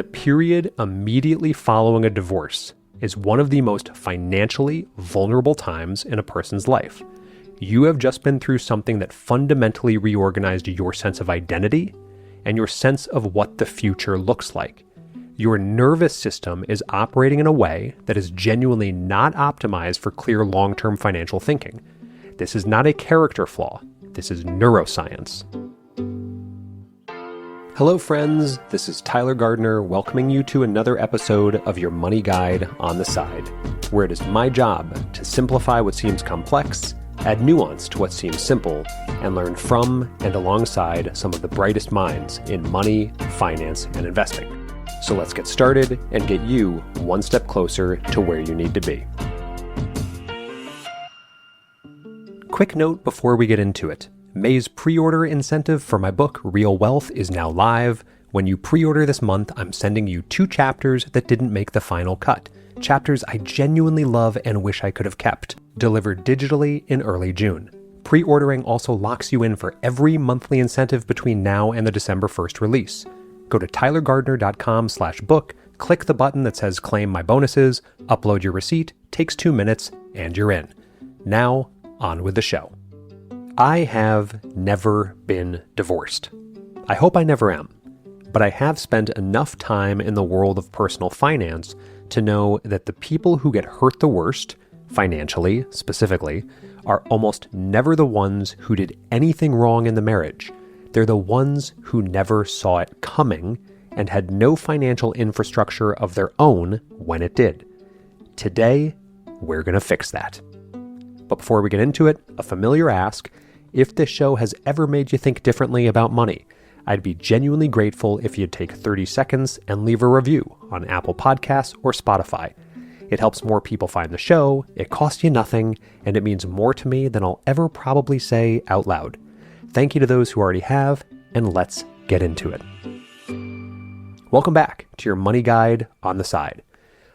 The period immediately following a divorce is one of the most financially vulnerable times in a person's life. You have just been through something that fundamentally reorganized your sense of identity and your sense of what the future looks like. Your nervous system is operating in a way that is genuinely not optimized for clear long-term financial thinking. This is not a character flaw. This is neuroscience. Hello friends, this is Tyler Gardner welcoming you to another episode of your Money Guide on the Side, where it is my job to simplify what seems complex, add nuance to what seems simple, and learn from and alongside some of the brightest minds in money, finance, and investing. So let's get started and get you one step closer to where you need to be. Quick note before we get into it. May's pre-order incentive for my book, Real Wealth, is now live. When you pre-order this month, I'm sending you 2 chapters that didn't make the final cut. Chapters I genuinely love and wish I could have kept, delivered digitally in early June. Pre-ordering also locks you in for every monthly incentive between now and the December 1st release. Go to tylergardner.com/book, click the button that says claim my bonuses, upload your receipt, takes 2 minutes, and you're in. Now, on with the show. I have never been divorced. I hope I never am, but I have spent enough time in the world of personal finance to know that the people who get hurt the worst, financially specifically, are almost never the ones who did anything wrong in the marriage. They're the ones who never saw it coming and had no financial infrastructure of their own when it did. Today, we're going to fix that. But before we get into it, a familiar ask: if this show has ever made you think differently about money, I'd be genuinely grateful if you'd take 30 seconds and leave a review on Apple Podcasts or Spotify. It helps more people find the show, it costs you nothing, and it means more to me than I'll ever probably say out loud. Thank you to those who already have, and let's get into it. Welcome back to your Money Guide on the Side.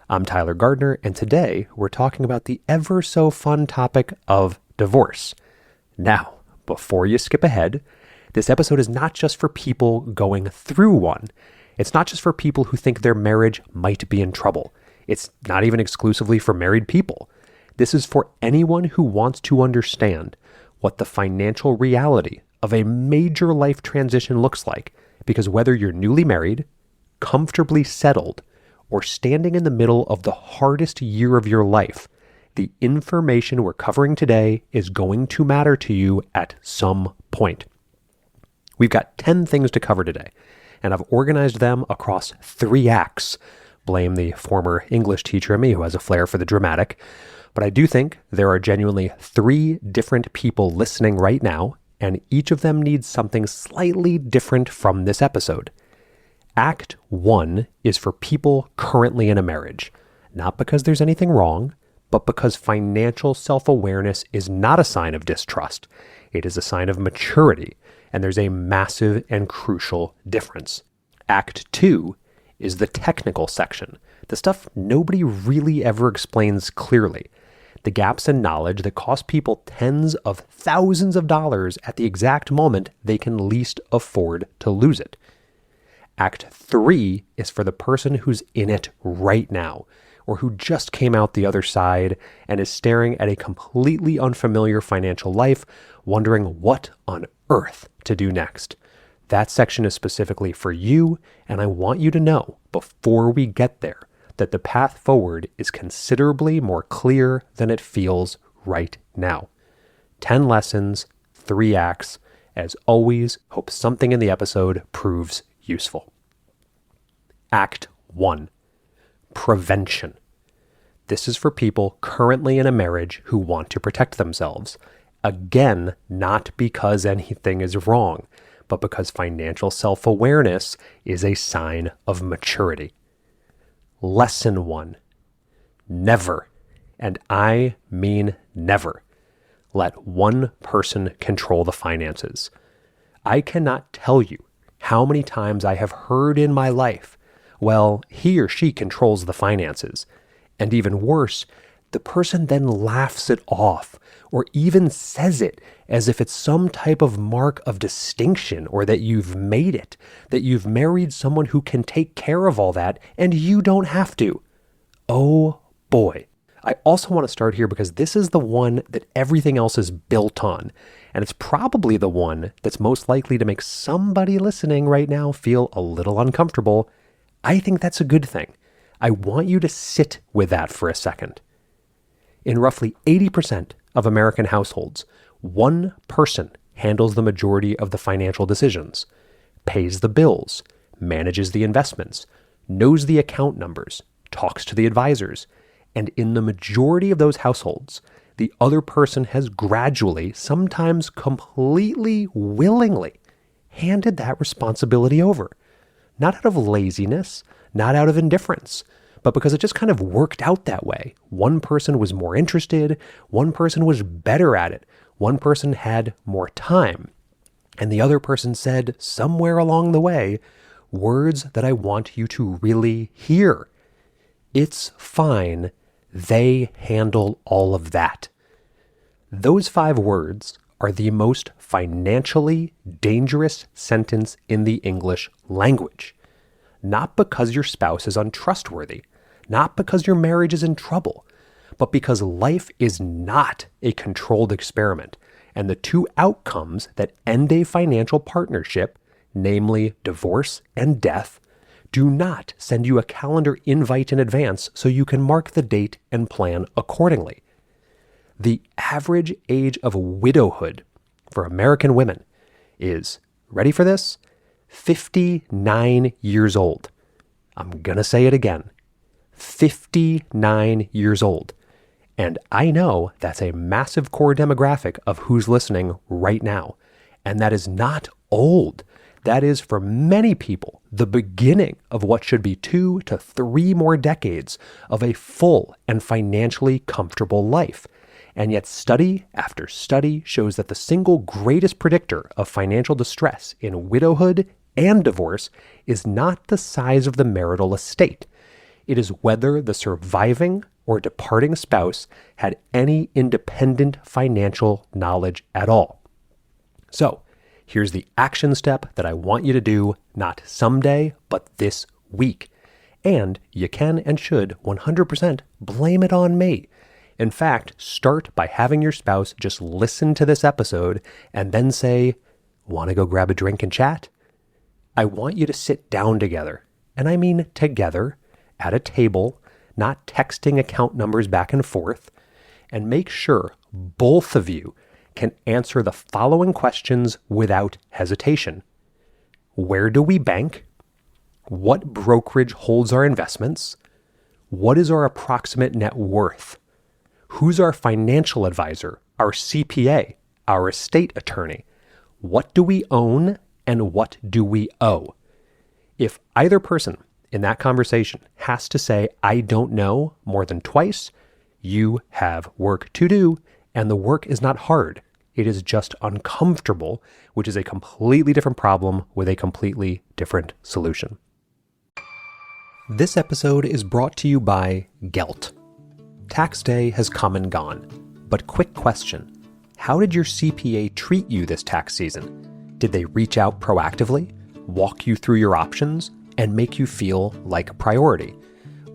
I'm Tyler Gardner, and today we're talking about the ever so fun topic of divorce. Now, before you skip ahead, this episode is not just for people going through one. It's not just for people who think their marriage might be in trouble. It's not even exclusively for married people. This is for anyone who wants to understand what the financial reality of a major life transition looks like, because whether you're newly married, comfortably settled, or standing in the middle of the hardest year of your life, the information we're covering today is going to matter to you at some point. We've got 10 things to cover today, and I've organized them across 3 acts. Blame the former English teacher in me who has a flair for the dramatic. But I do think there are genuinely 3 different people listening right now, and each of them needs something slightly different from this episode. Act 1 is for people currently in a marriage, not because there's anything wrong, but because financial self-awareness is not a sign of distrust. It is a sign of maturity, and there's a massive and crucial difference. Act 2 is the technical section, the stuff nobody really ever explains clearly, the gaps in knowledge that cost people tens of thousands of dollars at the exact moment they can least afford to lose it. Act 3 is for the person who's in it right now, or who just came out the other side and is staring at a completely unfamiliar financial life, wondering what on earth to do next. That section is specifically for you, and I want you to know, before we get there, that the path forward is considerably more clear than it feels right now. 10 lessons, 3 acts. As always, hope something in the episode proves useful. Act 1. Prevention. This is for people currently in a marriage who want to protect themselves. Again, not because anything is wrong, but because financial self-awareness is a sign of maturity. Lesson 1. Never, and I mean never, let one person control the finances. I cannot tell you how many times I have heard in my life, well, he or she controls the finances. And even worse, the person then laughs it off or even says it as if it's some type of mark of distinction or that you've made it, that you've married someone who can take care of all that and you don't have to. Oh boy. I also want to start here because this is the one that everything else is built on. And it's probably the one that's most likely to make somebody listening right now feel a little uncomfortable. I think that's a good thing. I want you to sit with that for a second. In roughly 80% of American households, one person handles the majority of the financial decisions, pays the bills, manages the investments, knows the account numbers, talks to the advisors, and in the majority of those households, the other person has gradually, sometimes completely willingly, handed that responsibility over. Not out of laziness, not out of indifference, but because it just kind of worked out that way. One person was more interested, one person was better at it, one person had more time, and the other person said somewhere along the way words that I want you to really hear. It's fine. They handle all of that. Those 5 words are the most financially dangerous sentence in the English language. Not because your spouse is untrustworthy, not because your marriage is in trouble, but because life is not a controlled experiment, and the 2 outcomes that end a financial partnership, namely divorce and death, do not send you a calendar invite in advance so you can mark the date and plan accordingly. The average age of widowhood for American women is, ready for this? 59 years old. I'm going to say it again. 59 years old. And I know that's a massive core demographic of who's listening right now. And that is not old. That is, for many people, the beginning of what should be 2 to 3 more decades of a full and financially comfortable life. And yet study after study shows that the single greatest predictor of financial distress in widowhood and divorce is not the size of the marital estate. It is whether the surviving or departing spouse had any independent financial knowledge at all. So, here's the action step that I want you to do, not someday, but this week. And you can and should 100% blame it on me. In fact, start by having your spouse just listen to this episode and then say, "Want to go grab a drink and chat?" I want you to sit down together, and I mean together, at a table, not texting account numbers back and forth, and make sure both of you can answer the following questions without hesitation. Where do we bank? What brokerage holds our investments? What is our approximate net worth? Who's our financial advisor, our CPA, our estate attorney? What do we own and what do we owe? If either person in that conversation has to say, "I don't know," more than twice, you have work to do, and the work is not hard. It is just uncomfortable, which is a completely different problem with a completely different solution. This episode is brought to you by Gelt. Tax day has come and gone, but quick question. How did your CPA treat you this tax season? Did they reach out proactively, walk you through your options, and make you feel like a priority?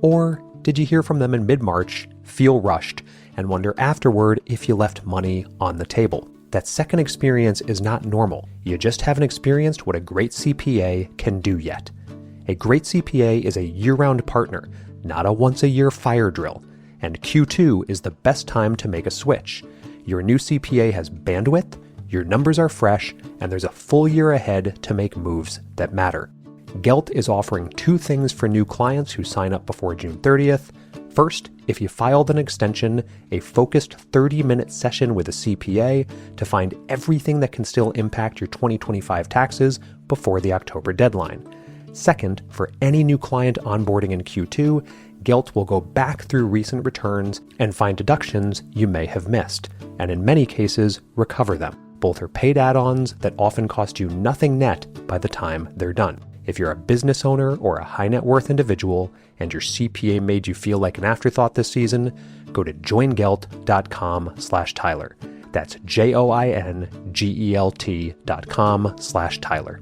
Or did you hear from them in mid-March, feel rushed, and wonder afterward if you left money on the table? That second experience is not normal. You just haven't experienced what a great CPA can do yet. A great CPA is a year-round partner, not a once-a-year fire drill. And Q2 is the best time to make a switch. Your new CPA has bandwidth, your numbers are fresh, and there's a full year ahead to make moves that matter. Gelt is offering 2 things for new clients who sign up before June 30th. First, if you filed an extension, a focused 30-minute session with a CPA to find everything that can still impact your 2025 taxes before the October deadline. Second, for any new client onboarding in Q2, Gelt will go back through recent returns and find deductions you may have missed, and in many cases, recover them. Both are paid add-ons that often cost you nothing net by the time they're done. If you're a business owner or a high net worth individual and your CPA made you feel like an afterthought this season, go to joingelt.com/Tyler. That's joingelt.com/Tyler.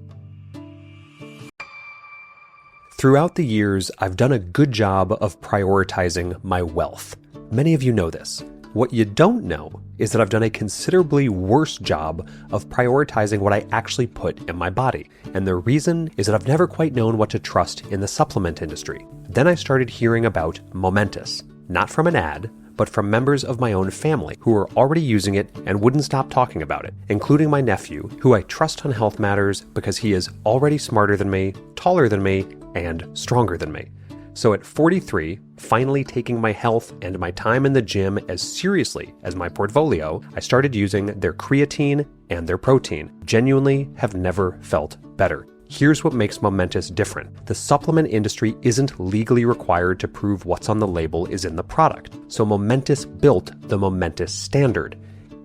Throughout the years, I've done a good job of prioritizing my wealth. Many of you know this. What you don't know is that I've done a considerably worse job of prioritizing what I actually put in my body. And the reason is that I've never quite known what to trust in the supplement industry. Then I started hearing about Momentous, not from an ad, but from members of my own family who were already using it and wouldn't stop talking about it, including my nephew, who I trust on health matters because he is already smarter than me, taller than me, and stronger than me. So at 43, finally taking my health and my time in the gym as seriously as my portfolio, I started using their creatine and their protein. Genuinely have never felt better. Here's what makes Momentous different. The supplement industry isn't legally required to prove what's on the label is in the product. So Momentous built the Momentous standard.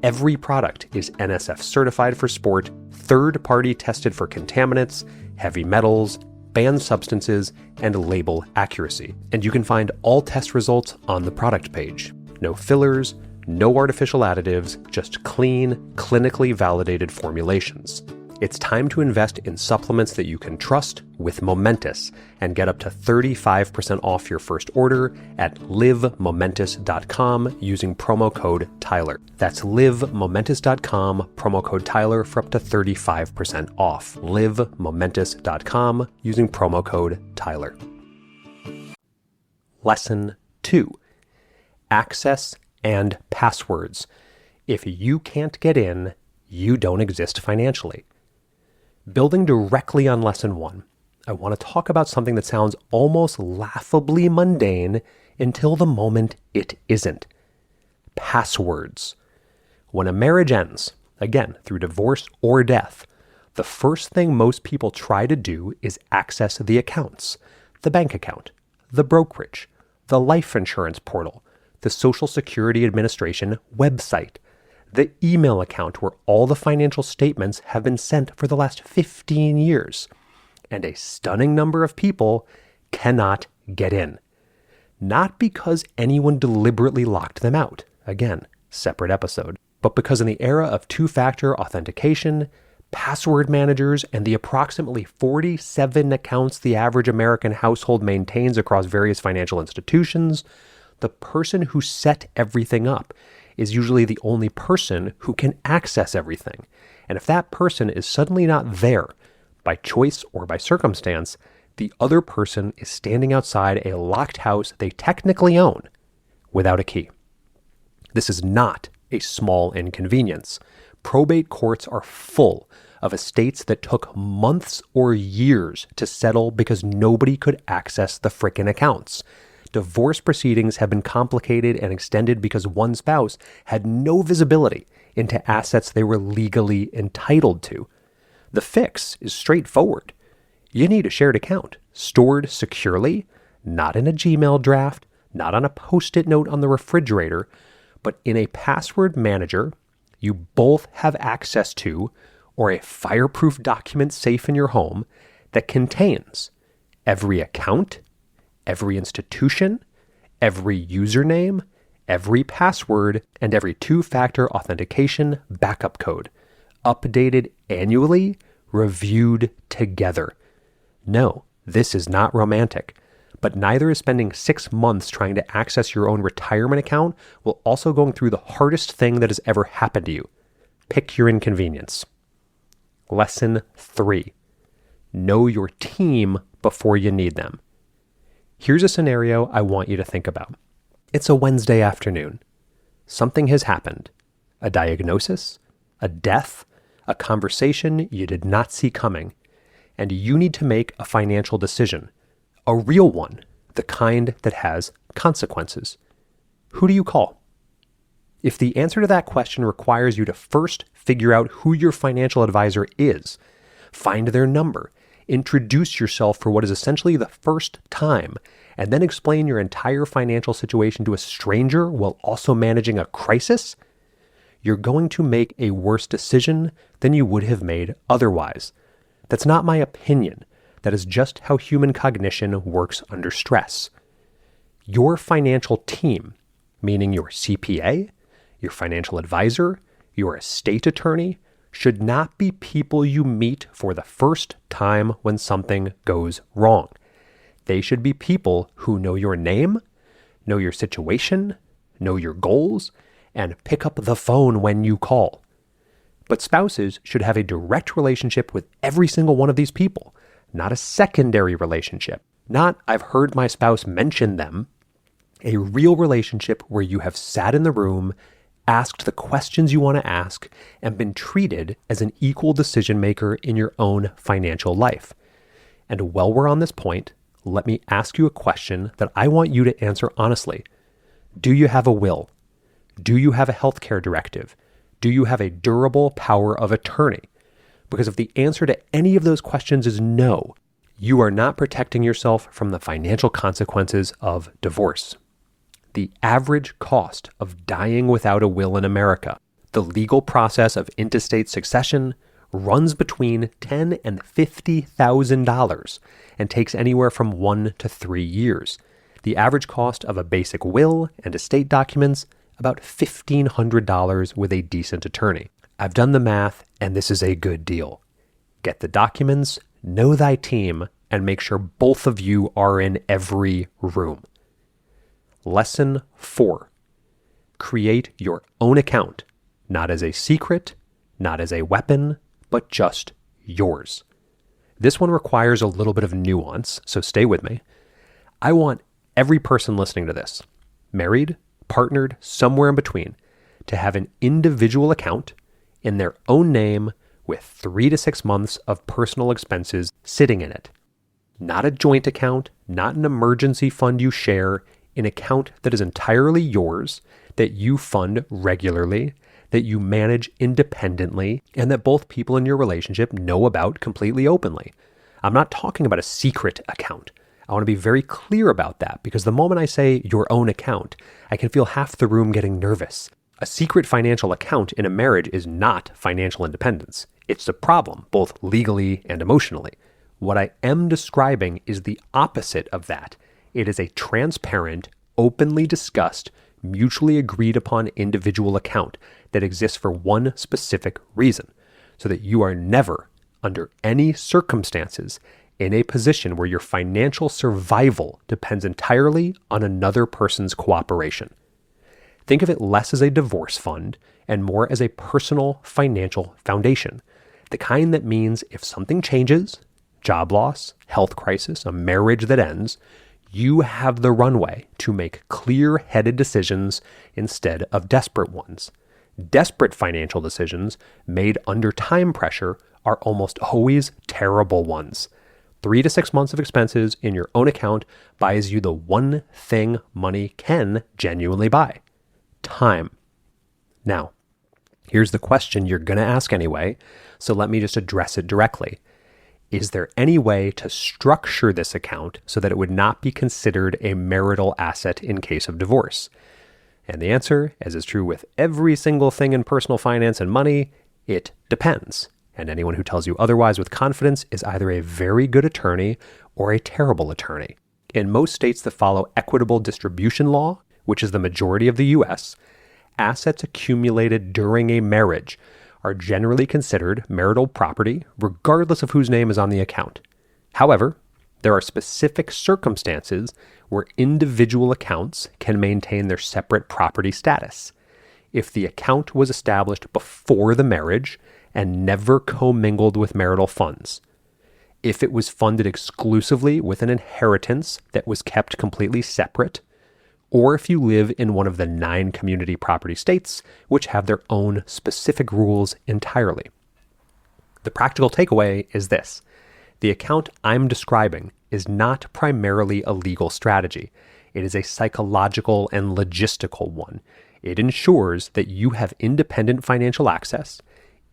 Every product is NSF certified for sport, third-party tested for contaminants, heavy metals, banned substances, and label accuracy. And you can find all test results on the product page. No fillers, no artificial additives, just clean, clinically validated formulations. It's time to invest in supplements that you can trust with Momentous and get up to 35% off your first order at livemomentous.com using promo code Tyler. That's livemomentous.com, promo code Tyler for up to 35% off. livemomentous.com using promo code Tyler. Lesson 2. Access and passwords. If you can't get in, you don't exist financially. Building directly on Lesson 1, I want to talk about something that sounds almost laughably mundane until the moment it isn't. Passwords. When a marriage ends, again, through divorce or death, the first thing most people try to do is access the accounts, the bank account, the brokerage, the life insurance portal, the Social Security Administration website, the email account where all the financial statements have been sent for the last 15 years. And a stunning number of people cannot get in. Not because anyone deliberately locked them out. Again, separate episode. But because in the era of two-factor authentication, password managers, and the approximately 47 accounts the average American household maintains across various financial institutions, the person who set everything up is usually the only person who can access everything. And if that person is suddenly not there, by choice or by circumstance, the other person is standing outside a locked house they technically own without a key. This is not a small inconvenience. Probate courts are full of estates that took months or years to settle because nobody could access the frickin' accounts. Divorce proceedings have been complicated and extended because one spouse had no visibility into assets they were legally entitled to. The fix is straightforward. You need a shared account, stored securely, not in a Gmail draft, not on a Post-it note on the refrigerator, but in a password manager you both have access to, or a fireproof document safe in your home that contains every account, every institution, every username, every password, and every two-factor authentication backup code, updated annually, reviewed together. No, this is not romantic, but neither is spending 6 months trying to access your own retirement account while also going through the hardest thing that has ever happened to you. Pick your inconvenience. Lesson 3. Know your team before you need them. Here's a scenario I want you to think about. It's a Wednesday afternoon. Something has happened. A diagnosis, a death, a conversation you did not see coming, and you need to make a financial decision. A real one, the kind that has consequences. Who do you call? If the answer to that question requires you to first figure out who your financial advisor is, find their number, introduce yourself for what is essentially the first time, and then explain your entire financial situation to a stranger while also managing a crisis, you're going to make a worse decision than you would have made otherwise. That's not my opinion. That is just how human cognition works under stress. Your financial team, meaning your CPA, your financial advisor, your estate attorney, should not be people you meet for the first time when something goes wrong. They should be people who know your name, know your situation, know your goals, and pick up the phone when you call. But spouses should have a direct relationship with every single one of these people, not a secondary relationship. Not, I've heard my spouse mention them. A real relationship where you have sat in the room, asked the questions you want to ask, and been treated as an equal decision maker in your own financial life. And while we're on this point, let me ask you a question that I want you to answer honestly. Do you have a will? Do you have a healthcare directive? Do you have a durable power of attorney? Because if the answer to any of those questions is no, you are not protecting yourself from the financial consequences of divorce. The average cost of dying without a will in America, the legal process of intestate succession, runs between $10,000 and $50,000 and takes anywhere from 1 to 3 years. The average cost of a basic will and estate documents, about $1,500 with a decent attorney. I've done the math, and this is a good deal. Get the documents, know thy team, and make sure both of you are in every room. Lesson 4. Create your own account, not as a secret, not as a weapon, but just yours. This one requires a little bit of nuance, so stay with me. I want every person listening to this, married, partnered, somewhere in between, to have an individual account in their own name with 3 to 6 months of personal expenses sitting in it. Not a joint account, not an emergency fund you share, an account that is entirely yours, that you fund regularly, that you manage independently, and that both people in your relationship know about completely openly. I'm not talking about a secret account. I want to be very clear about that, because the moment I say your own account, I can feel half the room getting nervous. A secret financial account in a marriage is not financial independence. It's a problem, both legally and emotionally. What I am describing is the opposite of that. It is a transparent, openly discussed, mutually agreed upon individual account that exists for one specific reason, so that you are never, under any circumstances, in a position where your financial survival depends entirely on another person's cooperation. Think of it less as a divorce fund and more as a personal financial foundation, the kind that means if something changes, job loss, health crisis, a marriage that ends, you have the runway to make clear-headed decisions instead of desperate ones. Desperate financial decisions made under time pressure are almost always terrible ones. 3 to 6 months of expenses in your own account buys you the one thing money can genuinely buy: time. Now, here's the question you're going to ask anyway, so let me just address it directly. Is there any way to structure this account so that it would not be considered a marital asset in case of divorce? And the answer, as is true with every single thing in personal finance and money, it depends. And anyone who tells you otherwise with confidence is either a very good attorney or a terrible attorney. In most states that follow equitable distribution law, which is the majority of the U.S., assets accumulated during a marriage are generally considered marital property, regardless of whose name is on the account. However, there are specific circumstances where individual accounts can maintain their separate property status. If the account was established before the marriage and never commingled with marital funds, if it was funded exclusively with an inheritance that was kept completely separate, or if you live in one of the 9 community property states, which have their own specific rules entirely. The practical takeaway is this: the account I'm describing is not primarily a legal strategy. It is a psychological and logistical one. It ensures that you have independent financial access,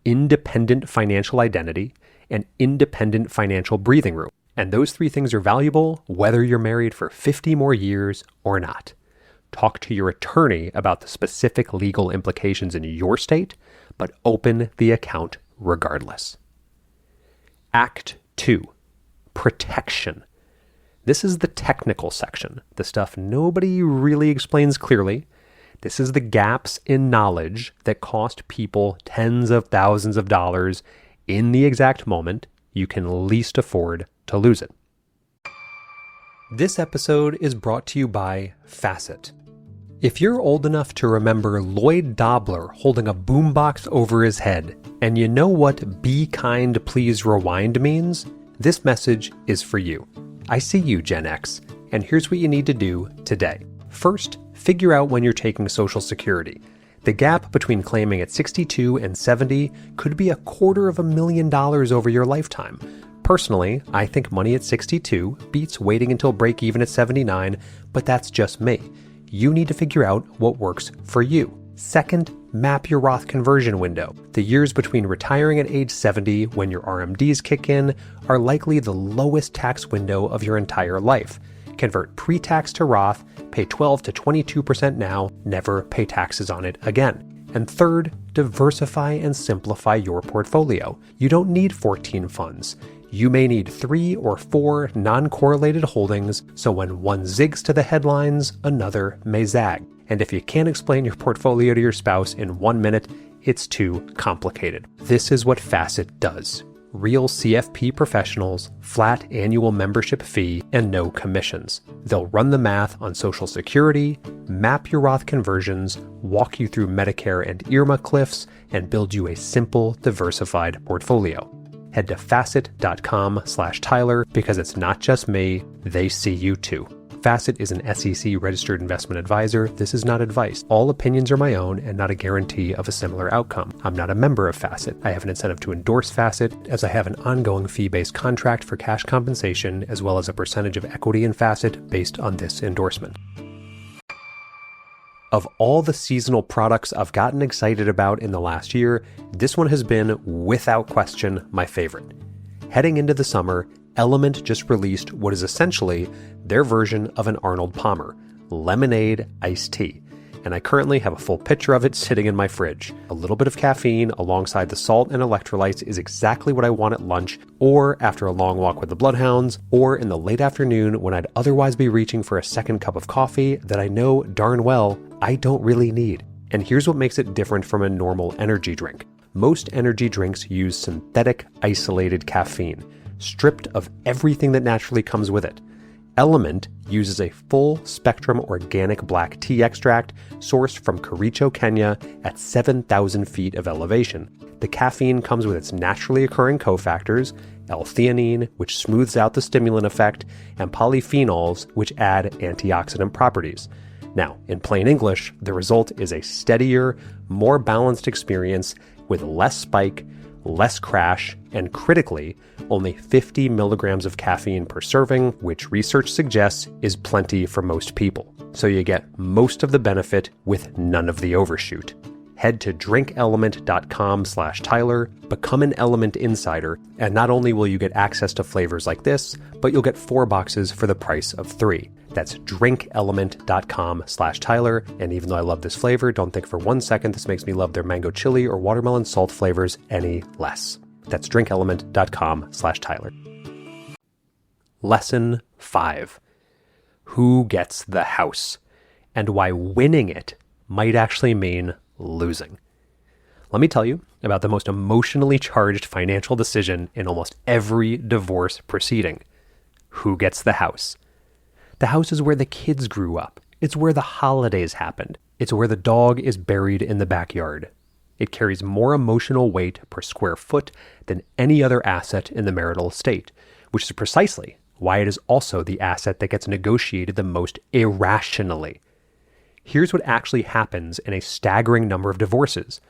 independent financial identity, and independent financial breathing room. And those 3 things are valuable whether you're married for 50 more years or not. Talk to your attorney about the specific legal implications in your state, but open the account regardless. Act 2. protection. This is the technical section, the stuff nobody really explains clearly. This is the gaps in knowledge that cost people tens of thousands of dollars in the exact moment you can least afford to lose it. This episode is brought to you by Facet. If you're old enough to remember Lloyd Dobler holding a boombox over his head, and you know what "Be kind, please rewind" means, this message is for you. I see you, Gen X, and here's what you need to do today. First, figure out when you're taking Social Security. The gap between claiming at 62 and 70 could be $250,000 over your lifetime. Personally, I think money at 62 beats waiting until break even at 79, but that's just me. You need to figure out what works for you. Second, map your Roth conversion window. The years between retiring at age 70 when your RMDs kick in are likely the lowest tax window of your entire life. Convert pre-tax to Roth, pay 12 to 22% now, never pay taxes on it again. And third, diversify and simplify your portfolio. You don't need 14 funds. You may need 3 or 4 non-correlated holdings, so when one zigs to the headlines, another may zag. And if you can't explain your portfolio to your spouse in 1 minute, it's too complicated. This is what Facet does. Real CFP professionals, flat annual membership fee, and no commissions. They'll run the math on Social Security, map your Roth conversions, walk you through Medicare and IRMA cliffs, and build you a simple, diversified portfolio. Head to facet.com/Tyler because it's not just me, they see you too. Facet is an SEC registered investment advisor. This is not advice. All opinions are my own and not a guarantee of a similar outcome. I'm not a member of Facet. I have an incentive to endorse Facet as I have an ongoing fee-based contract for cash compensation as well as a percentage of equity in Facet based on this endorsement. Of all the seasonal products I've gotten excited about in the last year, this one has been, without question, my favorite. Heading into the summer, Element just released what is essentially their version of an Arnold Palmer, lemonade iced tea. And I currently have a full pitcher of it sitting in my fridge. A little bit of caffeine alongside the salt and electrolytes is exactly what I want at lunch, or after a long walk with the bloodhounds, or in the late afternoon when I'd otherwise be reaching for a second cup of coffee that I know darn well I don't really need. And here's what makes it different from a normal energy drink. Most energy drinks use synthetic isolated caffeine, stripped of everything that naturally comes with it. Element uses a full-spectrum organic black tea extract sourced from Kericho, Kenya at 7,000 feet of elevation. The caffeine comes with its naturally occurring cofactors, L-theanine, which smooths out the stimulant effect, and polyphenols, which add antioxidant properties. Now, in plain English, the result is a steadier, more balanced experience with less spike, less crash, and critically, only 50 milligrams of caffeine per serving, which research suggests is plenty for most people. So you get most of the benefit with none of the overshoot. Head to drinkelement.com/Tyler, become an Element Insider, and not only will you get access to flavors like this, but you'll get 4 boxes for the price of 3. That's drinkelement.com/Tyler, and even though I love this flavor, don't think for 1 second this makes me love their mango chili or watermelon salt flavors any less. That's drinkelement.com/Tyler. Lesson 5. Who gets the house? And why winning it might actually mean losing. Let me tell you about the most emotionally charged financial decision in almost every divorce proceeding. Who gets the house? The house is where the kids grew up. It's where the holidays happened. It's where the dog is buried in the backyard. It carries more emotional weight per square foot than any other asset in the marital estate, which is precisely why it is also the asset that gets negotiated the most irrationally. Here's what actually happens in a staggering number of divorces.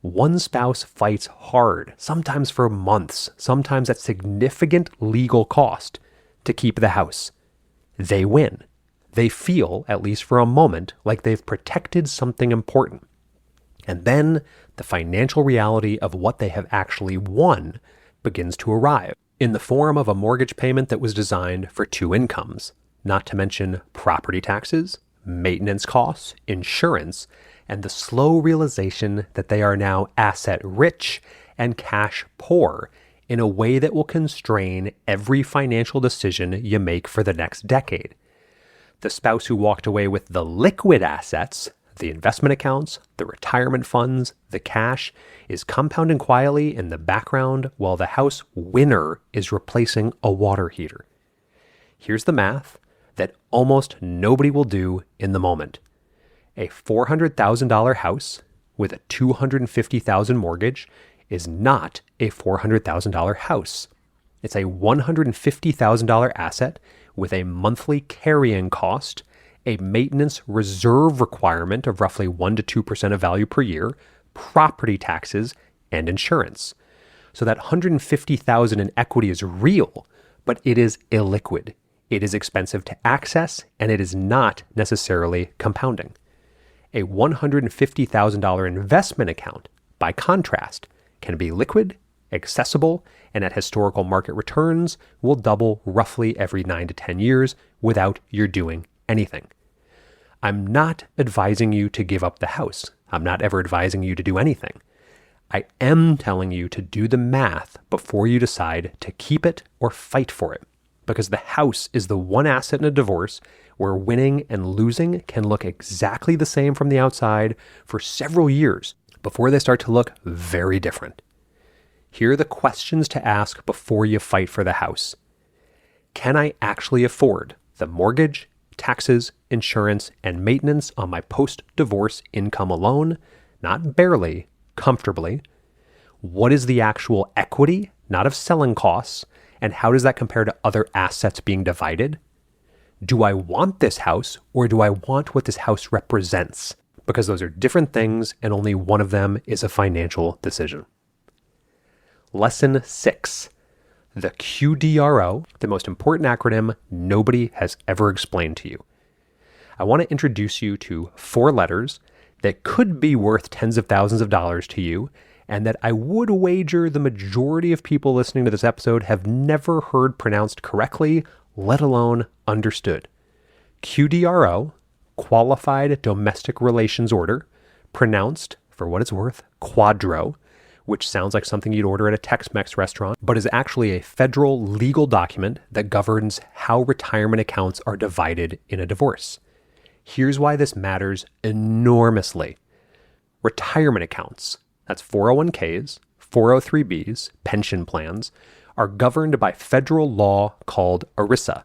One spouse fights hard, sometimes for months, sometimes at significant legal cost, to keep the house. They win. They feel, at least for a moment, like they've protected something important. And then the financial reality of what they have actually won begins to arrive in the form of a mortgage payment that was designed for 2 incomes, not to mention property taxes, maintenance costs, insurance, and the slow realization that they are now asset rich and cash poor in a way that will constrain every financial decision you make for the next decade. The spouse who walked away with the liquid assets, the investment accounts, the retirement funds, the cash, is compounding quietly in the background while the house winner is replacing a water heater. Here's the math that almost nobody will do in the moment. A $400,000 house with a $250,000 mortgage is not a $400,000 house. It's a $150,000 asset with a monthly carrying cost, a maintenance reserve requirement of roughly 1 to 2% of value per year, property taxes, and insurance. So that $150,000 in equity is real, but it is illiquid. It is expensive to access, and it is not necessarily compounding. A $150,000 investment account, by contrast, can be liquid, accessible, and at historical market returns will double roughly every 9 to 10 years without your doing anything. I'm not advising you to give up the house. I'm not ever advising you to do anything. I am telling you to do the math before you decide to keep it or fight for it, because the house is the one asset in a divorce where winning and losing can look exactly the same from the outside for several years before they start to look very different. Here are the questions to ask before you fight for the house. Can I actually afford the mortgage, taxes, insurance, and maintenance on my post-divorce income alone? Not barely, comfortably. What is the actual equity, not of selling costs, and how does that compare to other assets being divided? Do I want this house, or do I want what this house represents? Because those are different things, and only one of them is a financial decision. Lesson 6. The QDRO, the most important acronym nobody has ever explained to you. I want to introduce you to 4 letters that could be worth tens of thousands of dollars to you, and that I would wager the majority of people listening to this episode have never heard pronounced correctly, let alone understood. QDRO, Qualified Domestic Relations Order, pronounced, for what it's worth, QDRO, which sounds like something you'd order at a Tex-Mex restaurant, but is actually a federal legal document that governs how retirement accounts are divided in a divorce. Here's why this matters enormously. Retirement accounts, that's 401ks, 403bs, pension plans, are governed by federal law called ERISA.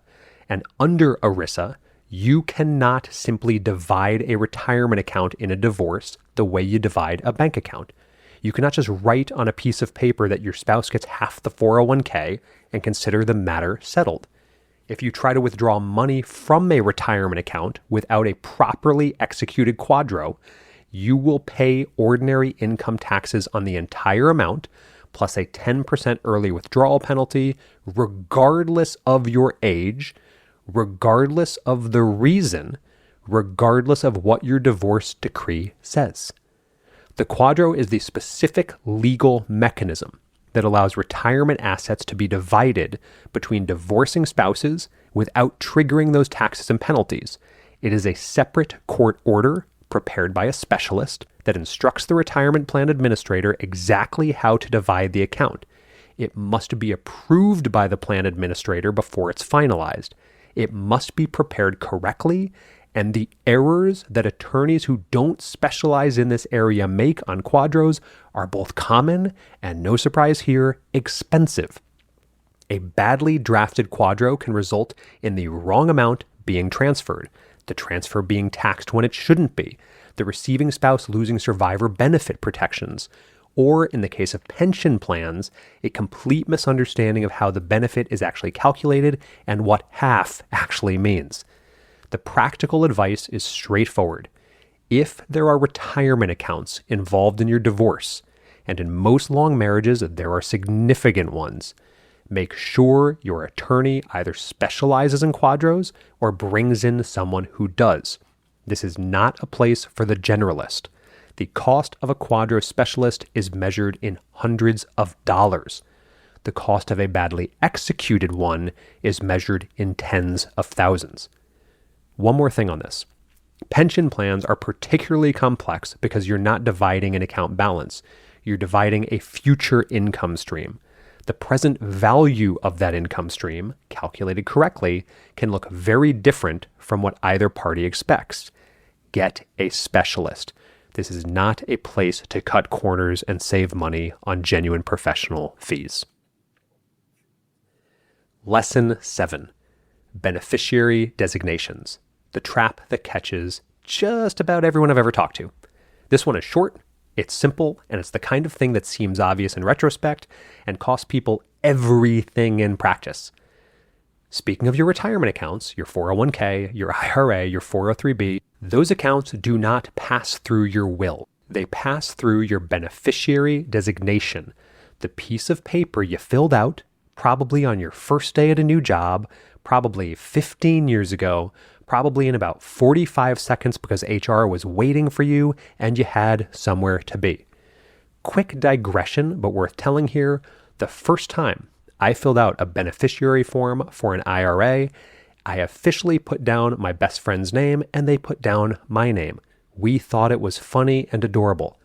And under ERISA, you cannot simply divide a retirement account in a divorce the way you divide a bank account. You cannot just write on a piece of paper that your spouse gets half the 401k and consider the matter settled. If you try to withdraw money from a retirement account without a properly executed QDRO, you will pay ordinary income taxes on the entire amount, plus a 10% early withdrawal penalty, regardless of your age, regardless of the reason, regardless of what your divorce decree says. The QDRO is the specific legal mechanism that allows retirement assets to be divided between divorcing spouses without triggering those taxes and penalties. It is a separate court order prepared by a specialist that instructs the retirement plan administrator exactly how to divide the account. It must be approved by the plan administrator before it's finalized. It must be prepared correctly, and the errors that attorneys who don't specialize in this area make on QDROs are both common and, no surprise here, expensive. A badly drafted QDRO can result in the wrong amount being transferred, the transfer being taxed when it shouldn't be, the receiving spouse losing survivor benefit protections, or in the case of pension plans, a complete misunderstanding of how the benefit is actually calculated and what half actually means. The practical advice is straightforward. If there are retirement accounts involved in your divorce, and in most long marriages there are significant ones, make sure your attorney either specializes in QDROs or brings in someone who does. This is not a place for the generalist. The cost of a QDRO specialist is measured in hundreds of dollars. The cost of a badly executed one is measured in tens of thousands. One more thing on this. Pension plans are particularly complex because you're not dividing an account balance. You're dividing a future income stream. The present value of that income stream, calculated correctly, can look very different from what either party expects. Get a specialist. This is not a place to cut corners and save money on genuine professional fees. Lesson 7. Beneficiary designations. The trap that catches just about everyone I've ever talked to. This one is short, it's simple, and it's the kind of thing that seems obvious in retrospect and costs people everything in practice. Speaking of your retirement accounts, your 401k, your IRA, your 403b, those accounts do not pass through your will. They pass through your beneficiary designation, the piece of paper you filled out, probably on your first day at a new job, probably 15 years ago, probably in about 45 seconds because HR was waiting for you and you had somewhere to be. Quick digression, but worth telling here, the first time I filled out a beneficiary form for an IRA, I officially put down my best friend's name and they put down my name. We thought it was funny and adorable.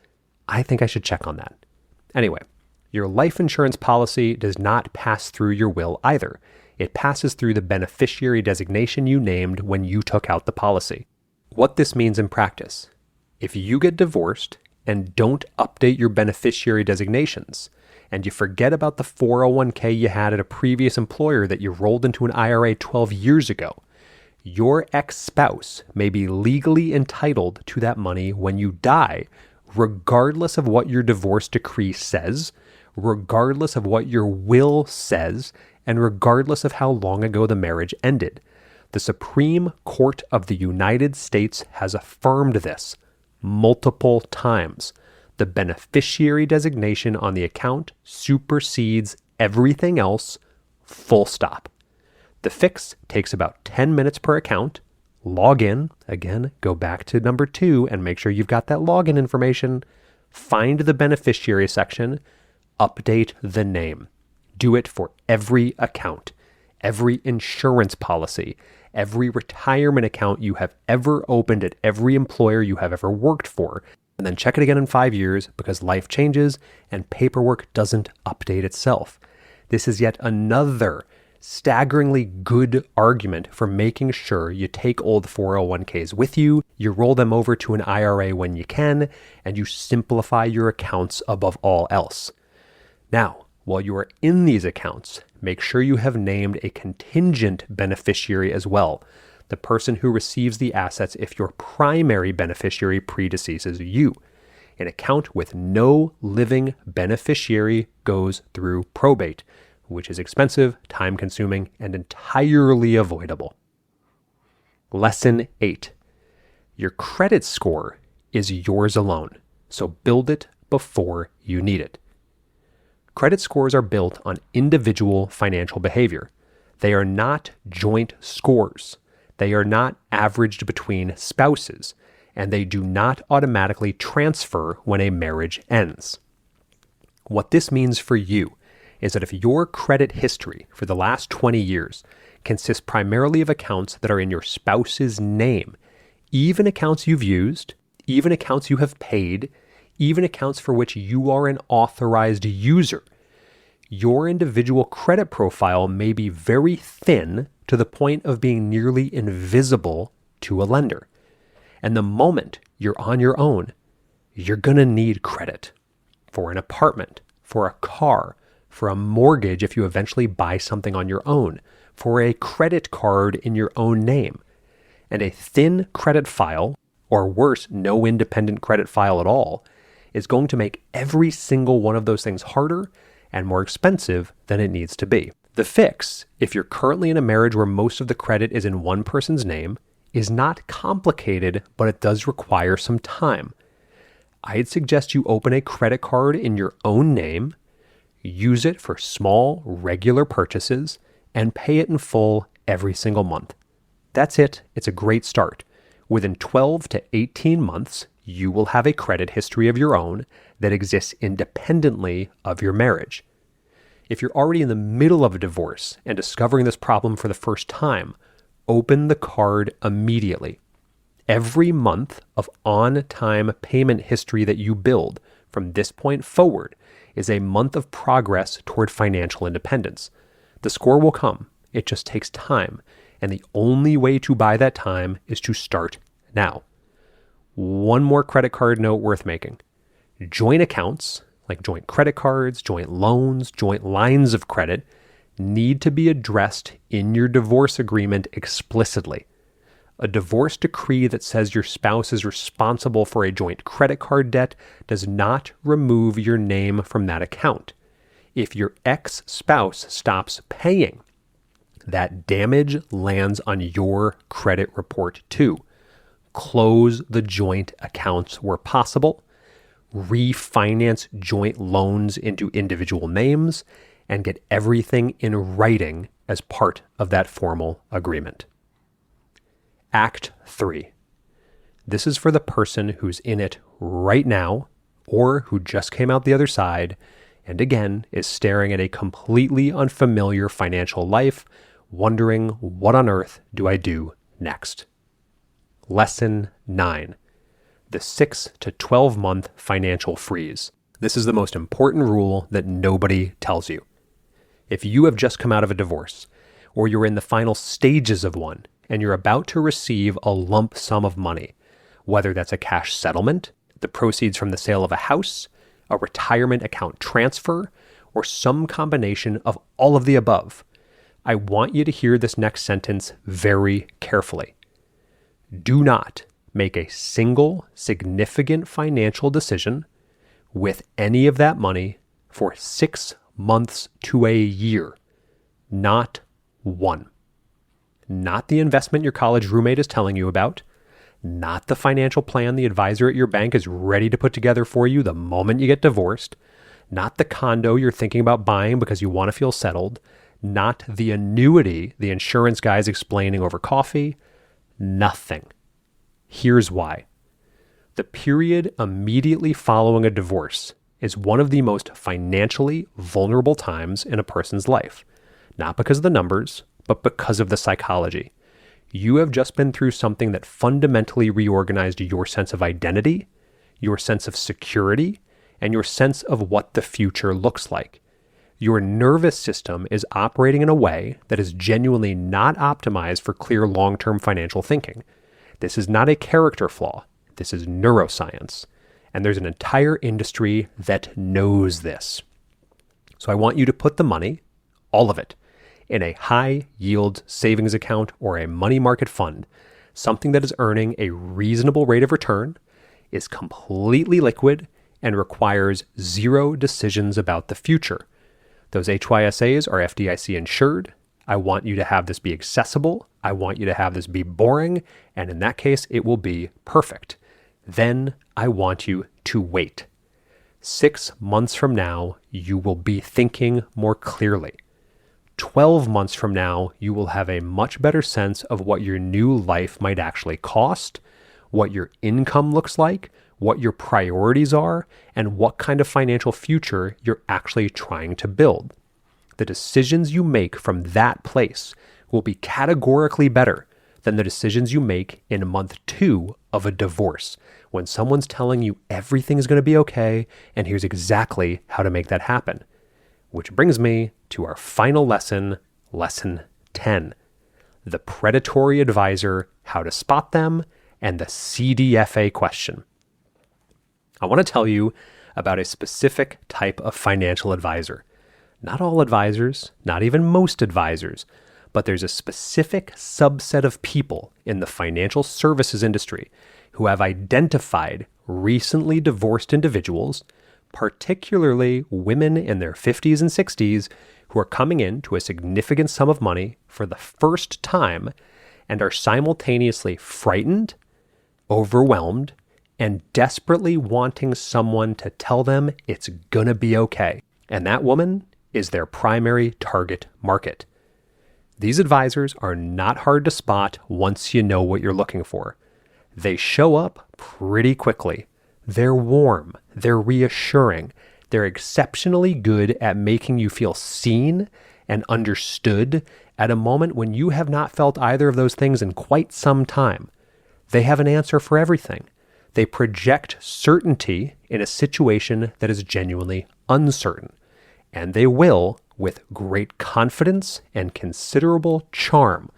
I think I should check on that. Anyway, your life insurance policy does not pass through your will either. It passes through the beneficiary designation you named when you took out the policy. What this means in practice: if you get divorced and don't update your beneficiary designations, and you forget about the 401k you had at a previous employer that you rolled into an IRA 12 years ago, your ex-spouse may be legally entitled to that money when you die, regardless of what your divorce decree says, regardless of what your will says, and regardless of how long ago the marriage ended. The Supreme Court of the United States has affirmed this multiple times. The beneficiary designation on the account supersedes everything else, full stop. The fix takes about 10 minutes per account. Log in, again, go back to number 2 and make sure you've got that login information. Find the beneficiary section, update the name. Do it for every account, every insurance policy, every retirement account you have ever opened at every employer you have ever worked for, and then check it again in 5 years because life changes and paperwork doesn't update itself. This is yet another staggeringly good argument for making sure you take old 401ks with you, you roll them over to an IRA when you can, and you simplify your accounts above all else. Now, while you are in these accounts, make sure you have named a contingent beneficiary as well, the person who receives the assets if your primary beneficiary predeceases you. An account with no living beneficiary goes through probate, which is expensive, time-consuming, and entirely avoidable. Lesson 8. Your credit score is yours alone, so build it before you need it. Credit scores are built on individual financial behavior. They are not joint scores. They are not averaged between spouses, and they do not automatically transfer when a marriage ends. What this means for you is that if your credit history for the last 20 years consists primarily of accounts that are in your spouse's name, even accounts you've used, even accounts you have paid, even accounts for which you are an authorized user, your individual credit profile may be very thin to the point of being nearly invisible to a lender. And the moment you're on your own, you're going to need credit for an apartment, for a car, for a mortgage if you eventually buy something on your own, for a credit card in your own name. And a thin credit file, or worse, no independent credit file at all, is going to make every single one of those things harder and more expensive than it needs to be. The fix, if you're currently in a marriage where most of the credit is in one person's name, is not complicated, but it does require some time. I'd suggest you open a credit card in your own name, use it for small, regular purchases, and pay it in full every single month. That's it. It's a great start. Within 12 to 18 months, you will have a credit history of your own that exists independently of your marriage. If you're already in the middle of a divorce and discovering this problem for the first time, open the card immediately. Every month of on-time payment history that you build from this point forward is a month of progress toward financial independence. The score will come. It just takes time. And the only way to buy that time is to start now. One more credit card note worth making. Joint accounts, like joint credit cards, joint loans, joint lines of credit, need to be addressed in your divorce agreement explicitly. A divorce decree that says your spouse is responsible for a joint credit card debt does not remove your name from that account. If your ex-spouse stops paying, that damage lands on your credit report too. Close the joint accounts where possible, refinance joint loans into individual names, and get everything in writing as part of that formal agreement. Act 3. This is for the person who's in it right now or who just came out the other side and again is staring at a completely unfamiliar financial life, wondering what on earth do I do next. Lesson 9. The 6 to 12 month financial freeze. This is the most important rule that nobody tells you. If you have just come out of a divorce, or you're in the final stages of one, and you're about to receive a lump sum of money, whether that's a cash settlement, the proceeds from the sale of a house, a retirement account transfer, or some combination of all of the above, I want you to hear this next sentence very carefully. Do not make a single significant financial decision with any of that money for 6 months to a year. Not one. Not the investment your college roommate is telling you about. Not the financial plan the advisor at your bank is ready to put together for you the moment you get divorced. Not the condo you're thinking about buying because you want to feel settled. Not the annuity the insurance guy is explaining over coffee. Nothing. Here's why. The period immediately following a divorce is one of the most financially vulnerable times in a person's life. Not because of the numbers, but because of the psychology. You have just been through something that fundamentally reorganized your sense of identity, your sense of security, and your sense of what the future looks like. Your nervous system is operating in a way that is genuinely not optimized for clear long-term financial thinking. This is not a character flaw. This is neuroscience. And there's an entire industry that knows this. So I want you to put the money, all of it, in a high-yield savings account or a money market fund, something that is earning a reasonable rate of return, is completely liquid, and requires zero decisions about the future. Those HYSAs are FDIC insured. I want you to have this be accessible. I want you to have this be boring. And in that case, it will be perfect. Then I want you to wait. 6 months from now, you will be thinking more clearly. 12 months from now, you will have a much better sense of what your new life might actually cost, what your income looks like, what your priorities are, and what kind of financial future you're actually trying to build. The decisions you make from that place will be categorically better than the decisions you make in month 2 of a divorce, when someone's telling you everything's going to be okay, and here's exactly how to make that happen. Which brings me to our final lesson, lesson 10, the predatory advisor, how to spot them, and the CDFA question. I want to tell you about a specific type of financial advisor. Not all advisors, not even most advisors, but there's a specific subset of people in the financial services industry who have identified recently divorced individuals, particularly women in their 50s and 60s, who are coming into a significant sum of money for the first time and are simultaneously frightened, overwhelmed, and desperately wanting someone to tell them it's gonna be okay. And that woman is their primary target market. These advisors are not hard to spot once you know what you're looking for. They show up pretty quickly. They're warm, they're reassuring, they're exceptionally good at making you feel seen and understood at a moment when you have not felt either of those things in quite some time. They have an answer for everything. They project certainty in a situation that is genuinely uncertain, and they will, with great confidence and considerable charm,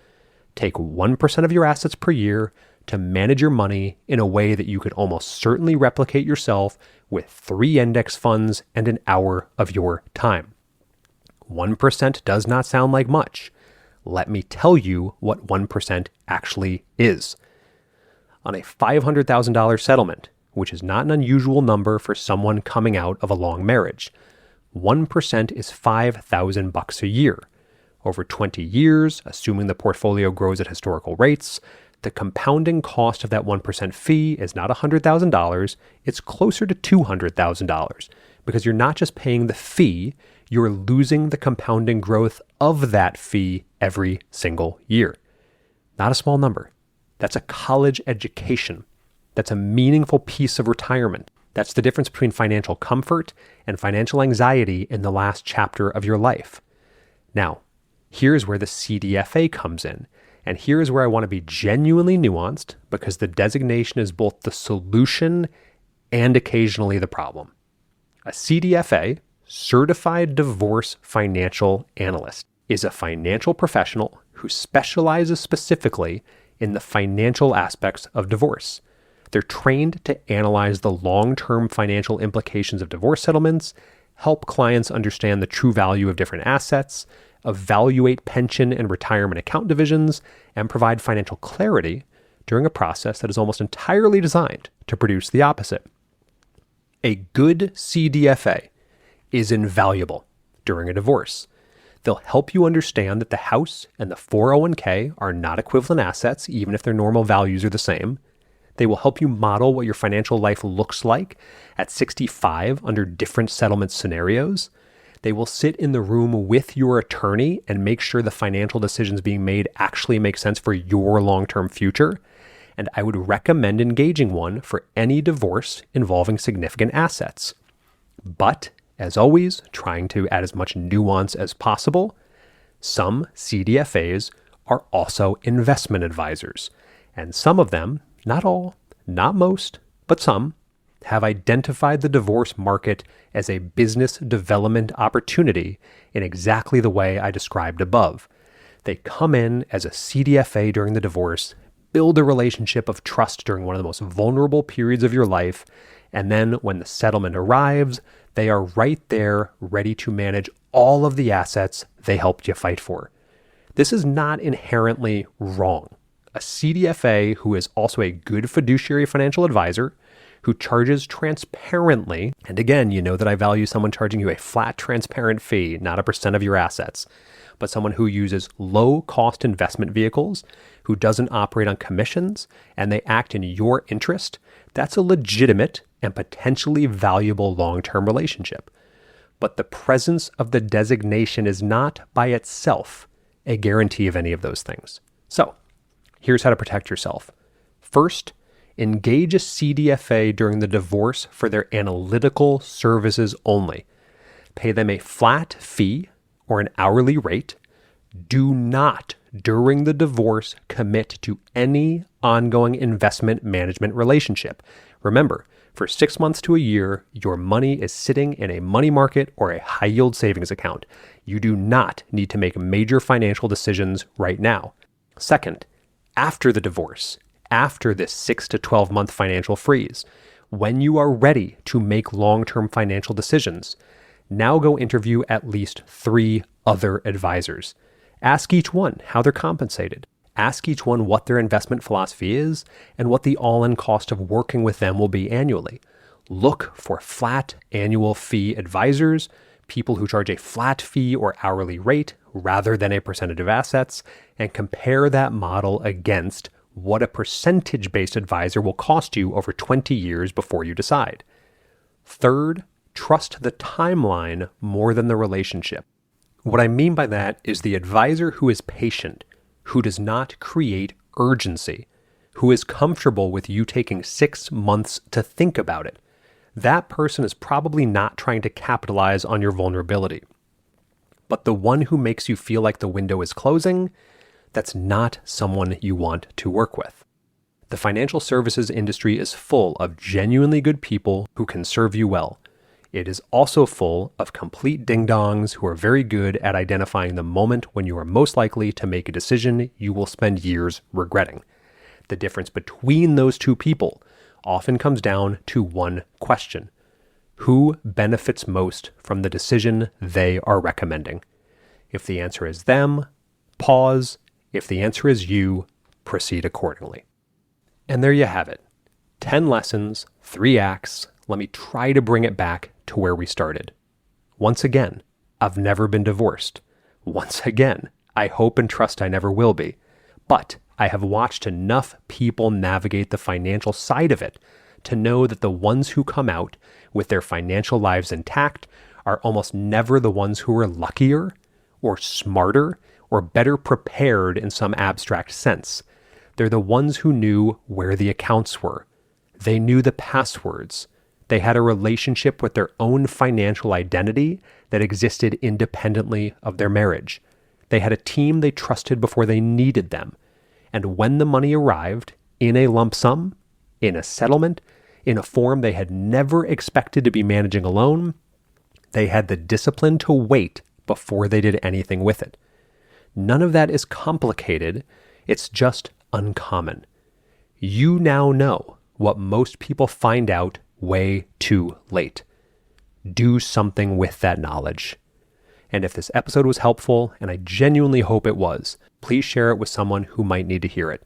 take 1% of your assets per year to manage your money in a way that you could almost certainly replicate yourself with 3 index funds and an hour of your time. 1% does not sound like much. Let me tell you what 1% actually is. On a $500,000 settlement, which is not an unusual number for someone coming out of a long marriage, 1% is $5,000 a year. Over 20 years, assuming the portfolio grows at historical rates, the compounding cost of that 1% fee is not $100,000, it's closer to $200,000, because you're not just paying the fee, you're losing the compounding growth of that fee every single year. Not a small number. That's a college education. That's a meaningful piece of retirement. That's the difference between financial comfort and financial anxiety in the last chapter of your life. Now, here's where the CDFA comes in. And here's where I want to be genuinely nuanced, because the designation is both the solution and occasionally the problem. A CDFA, Certified Divorce Financial Analyst, is a financial professional who specializes specifically in the financial aspects of divorce. They're trained to analyze the long-term financial implications of divorce settlements, help clients understand the true value of different assets, evaluate pension and retirement account divisions, and provide financial clarity during a process that is almost entirely designed to produce the opposite. A good CDFA is invaluable during a divorce. They'll help you understand that the house and the 401k are not equivalent assets, even if their normal values are the same. They will help you model what your financial life looks like at 65 under different settlement scenarios. They will sit in the room with your attorney and make sure the financial decisions being made actually make sense for your long-term future. And I would recommend engaging one for any divorce involving significant assets. But, as always, trying to add as much nuance as possible, some CDFAs are also investment advisors. And some of them, not all, not most, but some, have identified the divorce market as a business development opportunity in exactly the way I described above. They come in as a CDFA during the divorce, build a relationship of trust during one of the most vulnerable periods of your life, and then when the settlement arrives, they are right there ready to manage all of the assets they helped you fight for. This is not inherently wrong. A CDFA who is also a good fiduciary financial advisor, who charges transparently, and again, you know that I value someone charging you a flat, transparent fee, not a percent of your assets, but someone who uses low-cost investment vehicles, who doesn't operate on commissions, and they act in your interest, that's a legitimate and potentially valuable long-term relationship. But the presence of the designation is not by itself a guarantee of any of those things. So, here's how to protect yourself. First, engage a CDFA during the divorce for their analytical services only. Pay them a flat fee or an hourly rate. Do not, during the divorce, commit to any ongoing investment management relationship. Remember, for 6 months to a year, your money is sitting in a money market or a high-yield savings account. You do not need to make major financial decisions right now. Second, after the divorce, after this 6 to 12 month financial freeze, when you are ready to make long-term financial decisions, now go interview at least 3 other advisors. Ask each one how they're compensated. Ask each one what their investment philosophy is and what the all-in cost of working with them will be annually. Look for flat annual fee advisors, people who charge a flat fee or hourly rate rather than a percentage of assets, and compare that model against what a percentage-based advisor will cost you over 20 years before you decide. Third, trust the timeline more than the relationship. What I mean by that is the advisor who is patient, who does not create urgency, who is comfortable with you taking 6 months to think about it. That person is probably not trying to capitalize on your vulnerability. But the one who makes you feel like the window is closing, that's not someone you want to work with. The financial services industry is full of genuinely good people who can serve you well. It is also full of complete ding-dongs who are very good at identifying the moment when you are most likely to make a decision you will spend years regretting. The difference between those two people often comes down to one question. Who benefits most from the decision they are recommending? If the answer is them, pause. If the answer is you, proceed accordingly. And there you have it. 10 lessons, 3 acts. Let me try to bring it back to where we started. Once again, I've never been divorced. Once again, I hope and trust I never will be. But I have watched enough people navigate the financial side of it to know that the ones who come out with their financial lives intact are almost never the ones who are luckier or smarter or better prepared in some abstract sense. They're the ones who knew where the accounts were. They knew the passwords. They had a relationship with their own financial identity that existed independently of their marriage. They had a team they trusted before they needed them. And when the money arrived, in a lump sum, in a settlement, in a form they had never expected to be managing alone, they had the discipline to wait before they did anything with it. None of that is complicated. It's just uncommon. You now know what most people find out way too late. Do something with that knowledge. And if this episode was helpful, and I genuinely hope it was, please share it with someone who might need to hear it.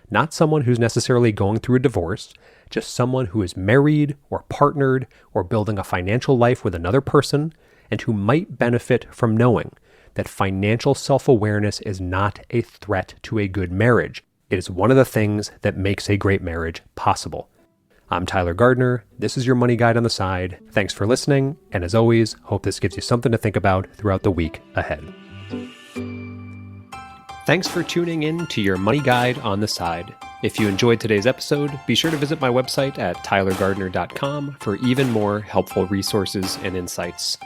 Not someone who's necessarily going through a divorce, just someone who is married or partnered or building a financial life with another person and who might benefit from knowing that financial self-awareness is not a threat to a good marriage. It is one of the things that makes a great marriage possible. I'm Tyler Gardner. This is your Money Guide on the Side. Thanks for listening, and as always, hope this gives you something to think about throughout the week ahead. Thanks for tuning in to your Money Guide on the Side. If you enjoyed today's episode, be sure to visit my website at tylergardner.com for even more helpful resources and insights.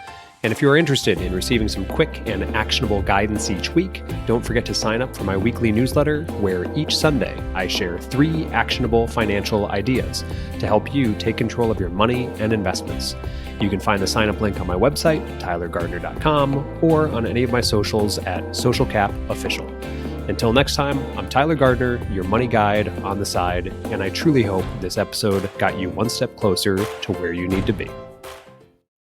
And if you are interested in receiving some quick and actionable guidance each week, don't forget to sign up for my weekly newsletter, where each Sunday I share 3 actionable financial ideas to help you take control of your money and investments. You can find the sign-up link on my website, tylergardner.com, or on any of my socials at socialcapofficial. Until next time, I'm Tyler Gardner, your Money Guide on the Side, and I truly hope this episode got you one step closer to where you need to be.